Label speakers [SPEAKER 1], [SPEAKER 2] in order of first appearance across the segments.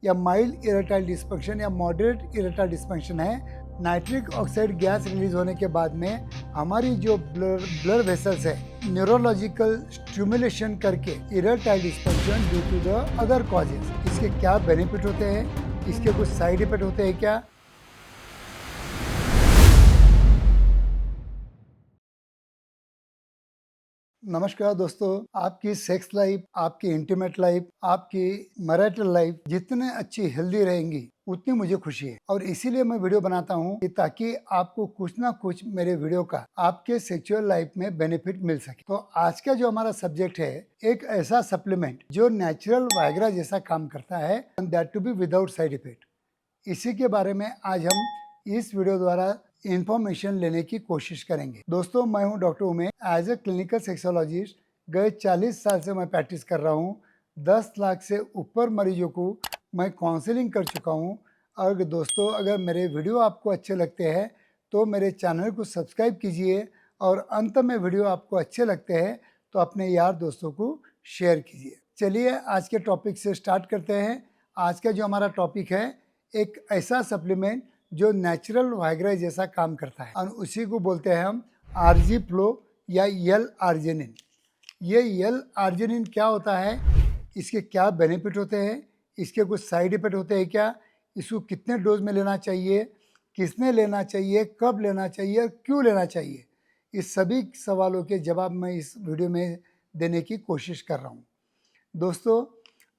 [SPEAKER 1] या mild erectile dysfunction या moderate erectile dysfunction है। नाइट्रिक ऑक्साइड गैस रिलीज होने के बाद में हमारी जो ब्लड वेसल्स है न्यूरोलॉजिकल स्टिमुलेशन करके erectile dysfunction due to the other causes. इसके क्या बेनिफिट होते हैं, इसके कुछ साइड इफेक्ट होते हैं क्या? नमस्कार दोस्तों, आपकी सेक्स लाइफ, आपकी इंटीमेट लाइफ, आपकी मैरिटल लाइफ जितने अच्छी हेल्दी रहेंगी उतनी मुझे खुशी है। और इसीलिए मैं वीडियो बनाता हूँ कि ताकि आपको कुछ ना कुछ मेरे वीडियो का आपके सेक्सुअल लाइफ में बेनिफिट मिल सके। तो आज का जो हमारा सब्जेक्ट है, एक ऐसा सप्लीमेंट जो नेचुरल वायग्रा जैसा काम करता है, and that to be without side effect. इसी के बारे में आज हम इस वीडियो द्वारा इंफॉर्मेशन लेने की कोशिश करेंगे। दोस्तों, मैं हूं doctor Umesh. As a clinical sexologist गए 40 साल से मैं प्रैक्टिस कर रहा हूं। 10 लाख से ऊपर मरीजों को मैं काउंसलिंग कर चुका हूं। और दोस्तों, अगर मेरे वीडियो आपको अच्छे लगते हैं तो मेरे चैनल को सब्सक्राइब कीजिए, और अंत में वीडियो आपको अच्छे लगते हैं तो अपने यार दोस्तों को शेयर कीजिए। चलिए आज के टॉपिक से स्टार्ट करते हैं। आज का जो हमारा टॉपिक है, एक ऐसा सप्लीमेंट जो नेचुरल वाइग्रा जैसा काम करता है, और उसी को बोलते हैं हम आरजी फ्लो या यल आर्जिनिन। ये यल आर्जिनिन क्या होता है, इसके क्या बेनिफिट होते हैं, इसके कुछ साइड इफेक्ट होते हैं क्या, इसको कितने डोज में लेना चाहिए, किसने लेना चाहिए, कब लेना चाहिए, क्यों लेना चाहिए, इस सभी सवालों के जवाब मैं इस वीडियो में देने की कोशिश कर रहा हूँ। दोस्तों,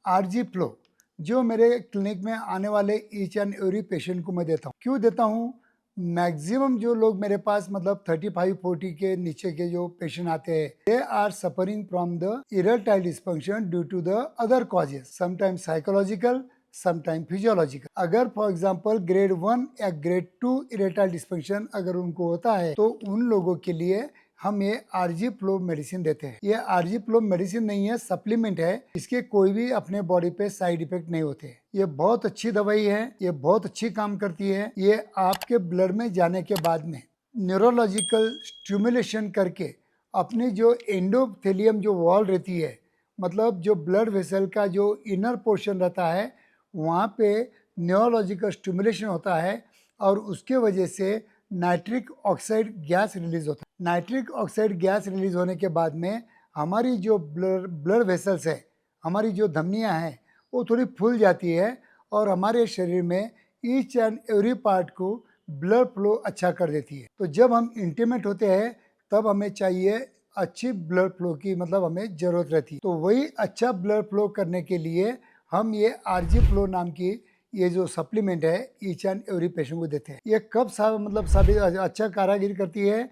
[SPEAKER 1] आरजी फ्लो जो मेरे क्लिनिक में आने वाले ईच एंड एवरी पेशेंट को मैं देता हूँ। क्यों देता हूँ? मैक्सिमम जो लोग मेरे पास मतलब 35-40 के नीचे के जो पेशेंट आते हैं, they are suffering from the erectile dysfunction due to the other causes, sometimes psychological, sometime physiological. अगर फॉर एग्जांपल ग्रेड 1 या ग्रेड 2 इरेक्टाइल डिस्फंक्शन अगर उनको होता है तो उन लोगों के लिए हम ये आरजी फ्लो मेडिसिन देते हैं। ये आरजी फ्लो मेडिसिन नहीं है, सप्लीमेंट है। इसके कोई भी अपने बॉडी पे साइड इफेक्ट नहीं होते। ये बहुत अच्छी दवाई है, ये बहुत अच्छी काम करती है। ये आपके ब्लड में जाने के बाद में न्यूरोलॉजिकल स्टिमुलेशन करके अपनी जो एंडोथेलियम जो वॉल रहती है, मतलब जो ब्लड वेसल का जो इनर पोर्शन रहता है, वहाँ पे न्यूरोलॉजिकल स्टिमुलेशन होता है, और उसके वजह से नाइट्रिक ऑक्साइड गैस रिलीज होता है। नाइट्रिक ऑक्साइड गैस रिलीज होने के बाद में हमारी जो ब्लड वेसल्स है, हमारी जो धमनियां हैं, वो थोड़ी फूल जाती है, और हमारे शरीर में ईच एंड एवरी पार्ट को ब्लड फ्लो अच्छा कर देती है। तो जब हम इंटीमेट होते हैं तब हमें चाहिए अच्छी ब्लड फ्लो की, मतलब हमें जरूरत रहती है। तो वही अच्छा ब्लड फ्लो करने के लिए हम ये आरजी फ्लो नाम की ये जो सप्लीमेंट है ईच एंड एवरी पेशेंट को देते हैं। ये कब मतलब साबित अच्छा कारागिरी करती है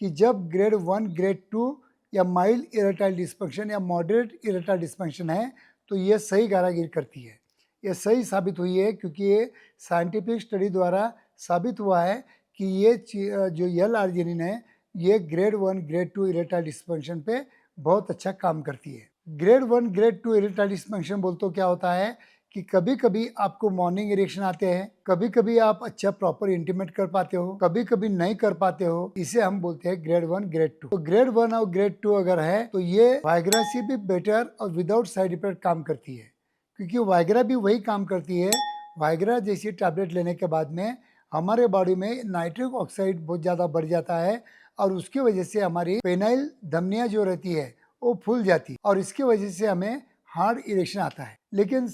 [SPEAKER 1] कि जब ग्रेड 1, ग्रेड 2 या माइल्ड इरेक्टाइल डिस्फंक्शन या मॉडरेट इरेक्टाइल डिस्फंक्शन है तो ये सही कारागिरी करती है। ये सही साबित हुई है क्योंकि ये साइंटिफिक स्टडी द्वारा साबित हुआ है कि ये जो यल आर्जिनिन है, ये ग्रेड 1, ग्रेड 2 इरेक्टाइल डिस्फंक्शन पे बहुत अच्छा काम करती है। ग्रेड 1, ग्रेड 2 इरेक्टाइल डिस्फंक्शन बोलते तो क्या होता है कि कभी कभी आपको मॉर्निंग इरेक्शन आते हैं, कभी कभी आप अच्छा प्रॉपर इंटीमेट कर पाते हो, कभी कभी नहीं कर पाते हो। इसे हम बोलते हैं ग्रेड 1, ग्रेड 2। तो ग्रेड 1 और ग्रेड 2 अगर है तो ये वाइग्रा से भी बेटर और विदाउट साइड इफेक्ट काम करती है, क्योंकि वाइग्रा भी वही काम करती है। वाइग्रा जैसी टैबलेट लेने के बाद में हमारे बॉडी में नाइट्रिक ऑक्साइड बहुत ज़्यादा बढ़ जाता है, और उसकी वजह से हमारी पेनाइल धमनियाँ जो रहती है वो फूल जाती है, और इसकी वजह से हमें हार्ड इरेक्शन आता है। लेकिन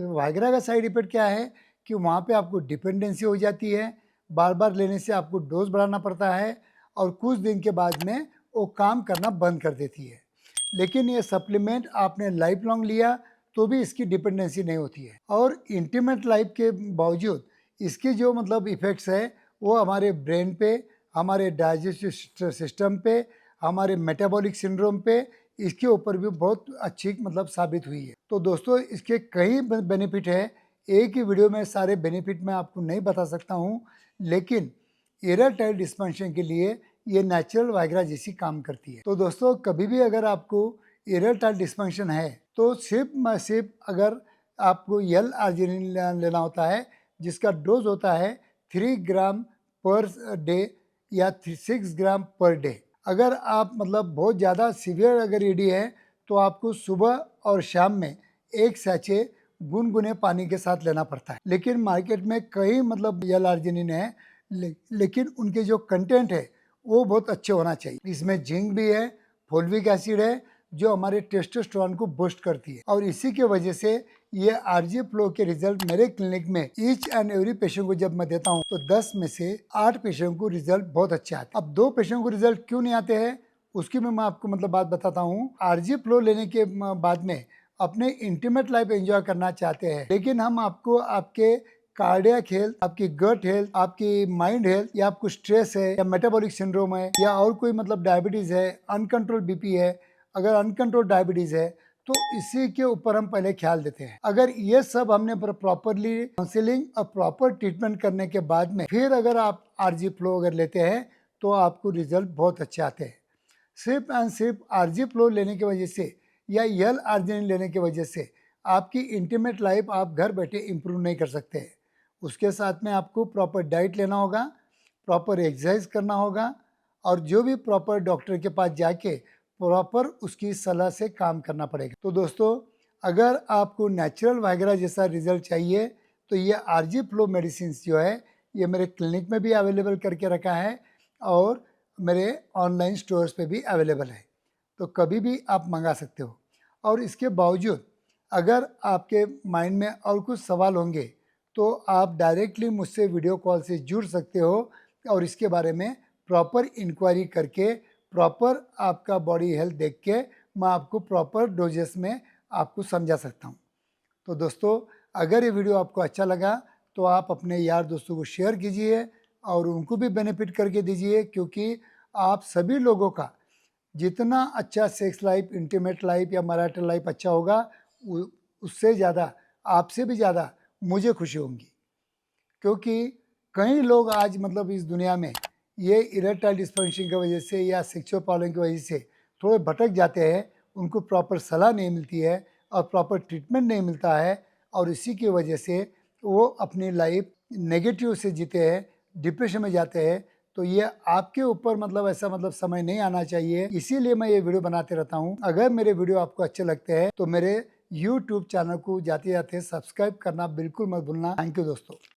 [SPEAKER 1] वाइग्रा का साइड इफेक्ट क्या है कि वहाँ पे आपको डिपेंडेंसी हो जाती है, बार बार लेने से आपको डोज बढ़ाना पड़ता है, और कुछ दिन के बाद में वो काम करना बंद कर देती है। लेकिन ये सप्लीमेंट आपने लाइफ लॉन्ग लिया तो भी इसकी डिपेंडेंसी नहीं होती है। और इंटीमेट लाइफ के बावजूद इसके जो मतलब इफ़ेक्ट्स है वो हमारे ब्रेन पे, हमारे डाइजेस्टिव सिस्टम पे, हमारे मेटाबॉलिक सिंड्रोम पे, इसके ऊपर भी बहुत अच्छी मतलब साबित हुई है। तो दोस्तों, इसके कई बेनिफिट है। एक ही वीडियो में सारे बेनिफिट मैं आपको नहीं बता सकता हूँ, लेकिन इरेक्टाइल डिस्फंक्शन के लिए ये नेचुरल वाइग्रा जैसी काम करती है। तो दोस्तों, कभी भी अगर आपको इरेक्टाइल डिस्फंक्शन है तो सिर्फ अगर आपको यल आर्जिनिन लेना होता है, जिसका डोज होता है 3 ग्राम पर डे या 6 ग्राम पर डे। अगर आप मतलब बहुत ज़्यादा सीवियर अगर ईडी है तो आपको सुबह और शाम में एक सैचे गुनगुने पानी के साथ लेना पड़ता है। लेकिन मार्केट में कई मतलब एल आर्जिनिन है, लेकिन उनके जो कंटेंट है वो बहुत अच्छे होना चाहिए। इसमें जिंक भी है, फोलिक एसिड है, जो हमारे टेस्टोस्टेरोन को बूस्ट करती है। और इसी के वजह से ये आरजी फ्लो के रिजल्ट मेरे क्लिनिक में ईच एंड एवरी पेशेंट को जब मैं देता हूँ तो 10 में से 8 पेशेंट को रिजल्ट बहुत अच्छे आते हैं। अब 2 पेशेंट को रिजल्ट क्यों नहीं आते हैं उसकी मैं आपको मतलब बात बताता हूँ। आरजी फ्लो लेने के बाद में अपने इंटीमेट लाइफ एंजॉय करना चाहते हैं, लेकिन हम आपको आपके कार्डियक हेल्थ, आपकी गट हेल्थ, आपकी माइंड हेल्थ, या आपको स्ट्रेस है या मेटाबॉलिक सिंड्रोम है या और कोई मतलब डायबिटीज है, अनकंट्रोल बीपी है, अगर अनकंट्रोल डायबिटीज है तो इसी के ऊपर हम पहले ख्याल देते हैं। अगर ये सब हमने प्रॉपरली काउंसलिंग और प्रॉपर ट्रीटमेंट करने के बाद में फिर अगर आप आरजी फ्लो अगर लेते हैं तो आपको रिजल्ट बहुत अच्छे आते हैं। सिर्फ एंड सिर्फ आरजी फ्लो लेने की वजह से या एल आर्जिनिन लेने की वजह से आपकी इंटीमेट लाइफ आप घर बैठे इंप्रूव नहीं कर सकते। उसके साथ में आपको प्रॉपर डाइट लेना होगा, प्रॉपर एक्सरसाइज करना होगा, और जो भी प्रॉपर डॉक्टर के पास जाके प्रॉपर उसकी सलाह से काम करना पड़ेगा। तो दोस्तों, अगर आपको नेचुरल वाइग्रा जैसा रिजल्ट चाहिए तो ये आरजी फ्लो मेडिसिन जो है ये मेरे क्लिनिक में भी अवेलेबल करके रखा है और मेरे ऑनलाइन स्टोर्स पे भी अवेलेबल है, तो कभी भी आप मंगा सकते हो। और इसके बावजूद अगर आपके माइंड में और कुछ सवाल होंगे तो आप डायरेक्टली मुझसे वीडियो कॉल से जुड़ सकते हो और इसके बारे में प्रॉपर इंक्वायरी करके प्रॉपर आपका बॉडी हेल्थ देख के मैं आपको प्रॉपर डोजेस में आपको समझा सकता हूँ। तो दोस्तों, अगर ये वीडियो आपको अच्छा लगा तो आप अपने यार दोस्तों को शेयर कीजिए और उनको भी बेनिफिट करके दीजिए, क्योंकि आप सभी लोगों का जितना अच्छा सेक्स लाइफ, इंटीमेट लाइफ या मैरिटल लाइफ अच्छा होगा उससे ज़्यादा, आपसे भी ज़्यादा मुझे खुशी होगी। क्योंकि कई लोग आज मतलब इस दुनिया में ये इरेक्टाइल डिस्फंक्शन की वजह से या सेक्सुअल प्रॉब्लम की वजह से थोड़े भटक जाते हैं, उनको प्रॉपर सलाह नहीं मिलती है और प्रॉपर ट्रीटमेंट नहीं मिलता है, और इसी की वजह से वो अपनी लाइफ नेगेटिव से जीते हैं, डिप्रेशन में जाते हैं। तो ये आपके ऊपर मतलब ऐसा मतलब समय नहीं आना चाहिए, इसीलिए मैं ये वीडियो बनाते रहता हूँ। अगर मेरे वीडियो आपको अच्छे लगते हैं तो मेरे यूट्यूब चैनल को जाते जाते सब्सक्राइब करना बिल्कुल मत भूलना। थैंक यू दोस्तों।